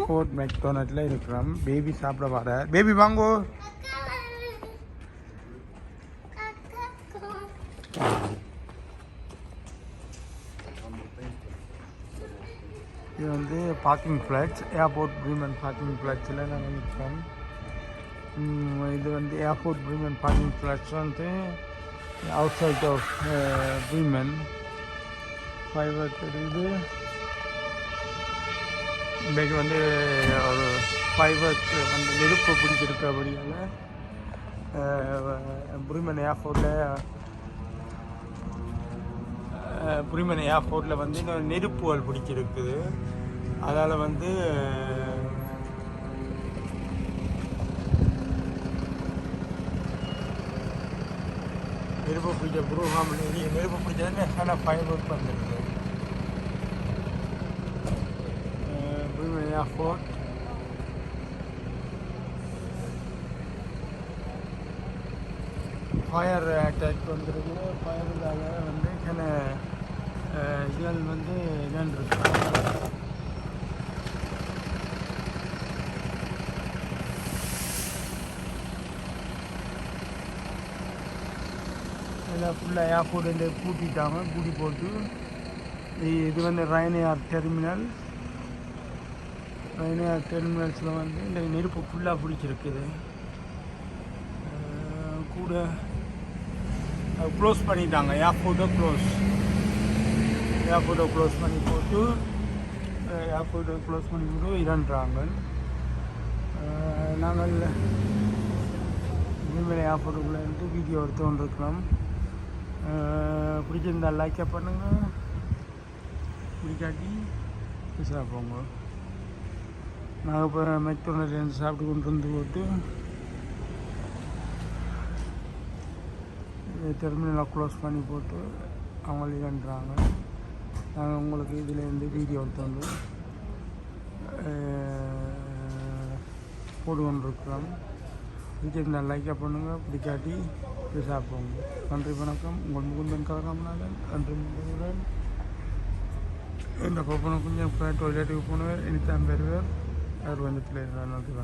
Airport மெக்டொனால்ட்ல இருக்கிறோம். Baby சாப்பிட வர. பேபி வாங்கோ. இது வந்து parking flats, airport Freeman parking ஃப்ளாட்ஸில் நாங்கள் நிற்கிறோம். இது வந்து ஏர்போர்ட் பிரீமன் பார்க்கிங் ஃப்ளாட்ஸ் வந்து அவுட் சைட் ஆஃப் பிரீமன். 5 தெரியுது. இன்றைக்கு வந்து ஒரு 5 வந்து நெருப்பு பிடிச்சிருக்கிறபடியால் பிரீமன் ஏர்போர்ட்டில் வந்து நெருப்புகள் பிடிச்சிருக்குது. அதால் வந்து நெருப்பு பிடிச்ச நெருப்பு பிடிச்சதுன்னு ஆனால் 5 பண்ணிருக்கு. ஏர்போர்ட் ஃபயர் அட்டாக் வந்துருக்கு. ஃபயருக்காக வந்து இதுகள் வந்து என்னென்னு இருக்கு. எல்லாம் ஃபுல்லாக ஏர்போர்ட்டு பூட்டிட்டாங்க. பூட்டி போட்டு இது வந்து ரயில்வேர் டெர்மினல்ஸில் வந்து இந்த நெருப்பு ஃபுல்லாக பிடிச்சிருக்குது. கூட க்ளோஸ் பண்ணிட்டாங்க. ஏர்போர்ட்டை க்ளோஸ் பண்ணி போட்டு இரண்டுறாங்க. நாங்கள் இனிமேல் ஏர்போர்ட்டுக்குள்ளே இருந்து வீடியோ எடுத்து கொண்டிருக்கிறோம். பிடிச்சிருந்தால் லைக்கை பண்ணுங்கள், பிடிக்காட்டி பேசுகிறா போங்க. நாங்கள் இப்போ மெக்டொனால்ட்லேருந்து சாப்பிட்டு கொண்டு வந்து போட்டு டெர்மினலை க்ளோஸ் பண்ணி போட்டு அவங்க இல்லைன்றாங்க. நாங்கள் உங்களுக்கு இதிலேருந்து வீடியோ எடுத்து வந்து போட்டு கொண்டிருக்கிறோம். பிடிச்சிருந்தால் லைக்கை பண்ணுங்கள், பிடிக்காட்டி சாப்பிடுவோங்க. நன்றி, வணக்கம். உங்கள் முகுந்தன் கலராமநாதன். நன்றி முகுந்தன். இந்த பப்பனை கொஞ்சம் டொய்லெட்டுக்கு போனவர் இனித்தான் பெறுவார். அவர் வந்து நன்றி, வணக்கம்.